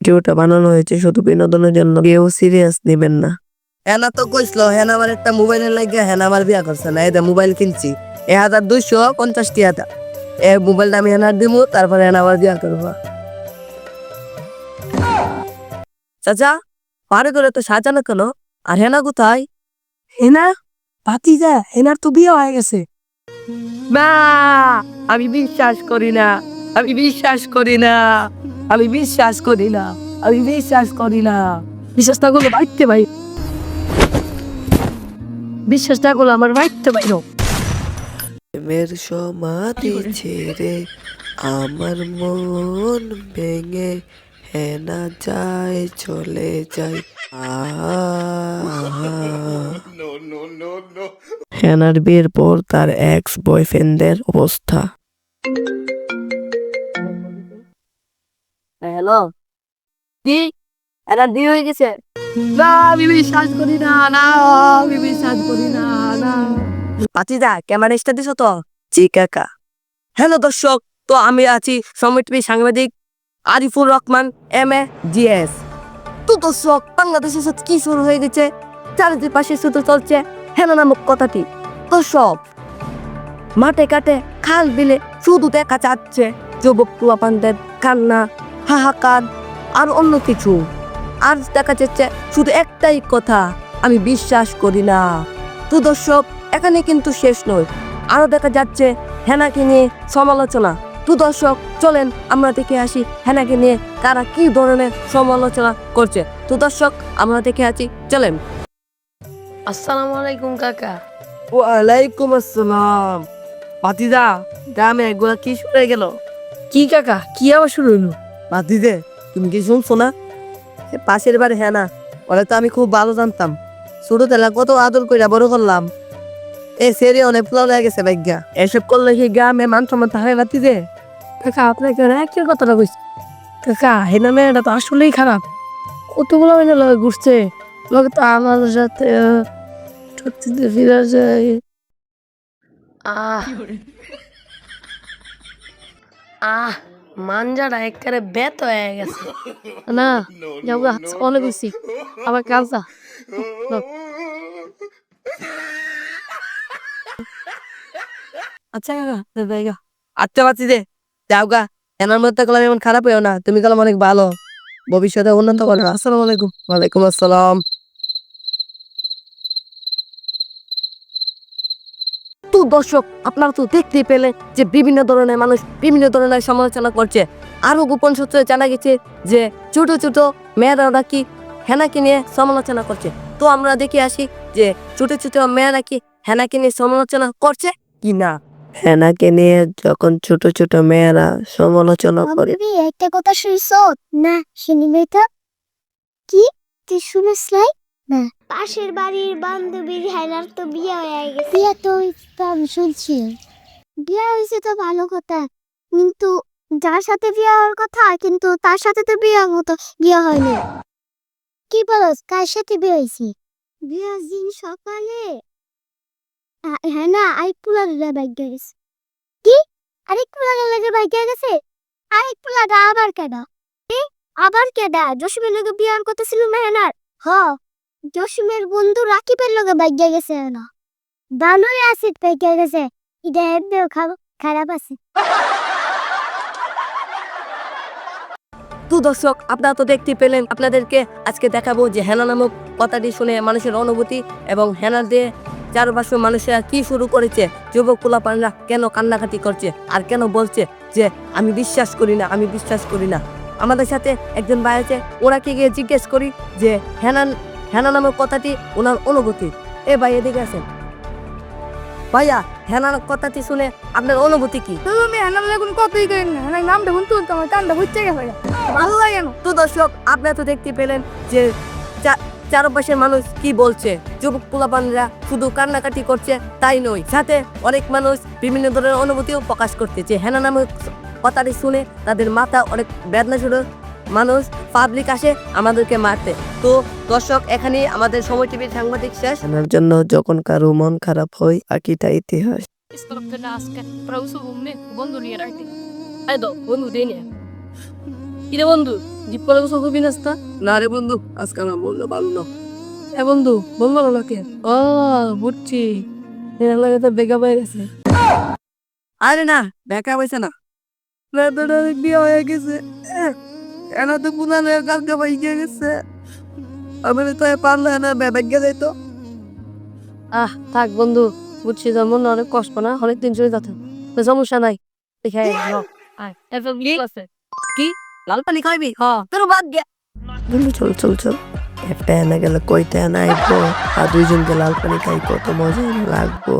ভিডিওটা বানানো হয়েছে শুধু বিনোদনের জন্য, কেউ সিরিয়াস নেবেন না। হেনা তো কইছিল হেনা আমার একটা মোবাইলের লাগে হেনা আমার বিয়া করছে না, এই মোবাইল কিনছি 1250 টাকা। এই মোবাইলটা আমি হেনার দিব, তারপরে হেনা আমার বিয়া করবো। চাচা পারে করে তো সাজানো কেন? আর হেনা কোথায়? হেনা ভাতিজা, হেনার তো বিয়ে হয়ে গেছে। না, আমি বিশ্বাস করি না, আমি বিশ্বাস করি না, আমি বিশ্বাস করি না, আমি বিশ্বাস করি না। বিশ্বাস না করলে বাইতে ভাই, বিশ্বাস না করলে আমার বাইতে ভাই। প্রেমের সমাধি ছেড়ে আমার মন ভেঙে হেনা যায় চলে যায়। হেনার বিয়ের পর তার এক্স বয়ফ্রেন্ডের অবস্থা। হ্যালো, কি এটা বিয়ে হয়ে গেছে? না, আমি বিশ্বাস করি না, না আমি বিশ্বাস করি না, না। পাতিদা ক্যামেরা স্টার্ট দিছো তো? জি কাকা। হ্যালো দর্শক, তো আমি আছি সময় টিভি সাংবাদিক আরিফুর রহমান MA GS। তো দর্শক, বাংলাদেশের সাথে কি শুরু হয়ে গেছে, চারিপাশে শুধু চলছে হেনা নামক কথাটি। দর্শক, মাঠে কাটে খাল বিলে শুধু দেখা যাচ্ছে যুবক পোলাপানদের কান্না, হাহাকার আর অন্য কিছু। আর দেখা যাচ্ছে শুধু একটাই কথা, আমি বিশ্বাস করি না। তো দর্শক, এখানে কিন্তু শেষ নয়, আরো দেখা যাচ্ছে হেনাকে নিয়ে সমালোচনা। তো দর্শক, চলেন আমরা দেখে আসি হেনাকে নিয়ে তারা কি ধরনের সমালোচনা করছে। তো দর্শক, আমরা দেখে আছি, চলেন। আসসালামু আলাইকুম কাকা। ওয়ালাইকুম আসসালাম। ভাতিজা, গ্রামে এগুলা কি শুরু হয়ে গেল? কি কাকা, কি আবার শুরু হইলো? ভাতিজে, তুমি কি শুনছো না? পাশের বাড়ি হেনা, ওরা তো আমি খুব ভালো জানতাম, ছোট তেলা কত আদর করে বড় করলাম। সেরে অনেক ফুলা হয়ে গেছে ভাগ্যা। এসব করলে কি গ্রামে মান সম্মান থাকে? ভাতিজে কাকা আপনাকে একই কথাটা কইছি। কাকা হেনা মেয়েটা তো আসলেই খারাপ, কতগুলো মেয়ে লগে ঘুরছে, লগে তো আমাদের সাথে সত্যিতে ফিরে যায়। আহ আহ মাঞ্জাটা একেবারে বেত হয়ে গেছে। না যাও গা, অনেক বেশি আবার কাজা। আচ্ছা কাকা, জায়গা আচ্ছা ভাতিজে, যাও গা। হেনার মধ্যে গেলাম এমন খারাপ হয়েও না, তুমি গেলাম অনেক ভালো, ভবিষ্যতে উন্নত করো। আসসালামু আলাইকুম। ওয়ালাইকুম আসসালাম। তো দর্শক, আপনারা তো দেখতেই পেলেন যে বিভিন্ন ধরনের মানুষ বিভিন্ন ধরনের সমালোচনা করছে। আরো গোপন সূত্রে জানা গেছে যে ছোট ছোট মেয়েরা নাকি হেনাকে নিয়ে সমালোচনা করছে। তো আমরা দেখে আসি যে ছোট ছোট মেয়েরা কি হেনাকে নিয়ে সমালোচনা করছে কি না। হেনাকে নিয়ে যখন ছোট ছোট মেয়েরা সমালোচনা করে, আমি একটা কথা শুনছ? না শুনিনি তো। কি তুই শুনিস নাই? না, পাশের বাড়ির বান্ধবীর হেনার তো বিয়ে হয়ে গেছে। বিয়ে তো আমি শুনছি, বিয়ে হয়েছে তো ভালো কথা, কিন্তু যার সাথে বিয়ে হওয়ার কথা কিন্তু তার সাথে তো বিয়ে হয়নি। কি বলস, কার সাথে বিয়ে হয়েছে? বিয়ের দিন সকালে হেনা আরেক পুলার বাইক গেছে। কি আরেক পুলার লাগে বাইক গেছে? আরেক পুলার আবার কেন? আবার কেডা? জসিমের লগে বিয়ার কথা ছিল না হেনার? হ, জসিমের বন্ধু রাকিবের লগে বাইজ্ঞা গেছে না। বানরে অ্যাসিড পাইকা গেছে। এটা এমনিও খারাপ আছে। তো দর্শক, আপনারা তো দেখতে পেলেন, আপনাদেরকে আজকে দেখাবো যে হেনা নামক কথাটি শুনে মানুষের অনুভূতি এবং হেনা দিয়ে চারপাশে মানুষেরা কি শুরু করেছে, যুবক পোলাপানরা কেন কান্নাকাটি করছে আর কেন বলছে যে আমি বিশ্বাস করি না, আমি বিশ্বাস করি না। আমাদের সাথে একজন ভাই আছে, ওনাকে গিয়ে জিজ্ঞেস করি যে হেনা নামক কথাটি ওনার অনুভূতি। ভাই এদিকে আছেন। ভাইয়া, হেনার কথাটি শুনে আপনার অনুভূতি কি? তুমি হেনার লাগুন কতই করেন না, হেনার নামটা বলতো তোমার কানটা বুঝতে গেছে। ভালো লাগে না। তো দর্শক, আপনারা তো দেখতে পেলেন যে চারপাশের মানুষ কি বলছে। যুবক পোলাপানরা শুধু কান্নাকাটি করছে তাই নয়, সাথে অনেক মানুষ বিভিন্ন ধরনের অনুভূতিও প্রকাশ করতেছে। হেনা নামক কথাটি শুনে তাদের মাথা অনেক বেদনা শুরু, মানুষ পাবলিক আসে আমাদেরকে মারতে। তো দর্শক, এখানে আমাদের সময় টিভির সাংবাদিক শেষ। হেনার জন্য যখন কারো মন খারাপ হয়, বাকিটা ইতিহাস। বন্ধু নিয়ে রাখতে বন্ধু দিয়ে নিয়ে কিরে বন্ধু জিপ করে গোসল করবি নাস্তা? না রে বন্ধু, আজকে আমার বললো ভালো না। এ বন্ধু বলবো না লোকে। ও বুঝছি, এর লাগে তো বেগা হয়ে গেছে। আরে না, দেখা হয়েছে না। তোর বিয়ে হয়ে গেছে, এনা তো পুনানো কালকে বাইকে গেছে। আমি তো পারলে না বেগে যাইতো। থাক বন্ধু, বুঝছি তোর মনে অনেক কষ্ট না, অনেক দিন চলে যাচ্ছে, তো সমস্যা নাই। দেখে আছে কি লাল পানি খাইবি? তোর বাদ গে। বন্ধু চল চল চল, একটা এনে গেলে কইতে আনাইবো, আর দুইজনকে লাল পানি খাই কত মজা লাগবো।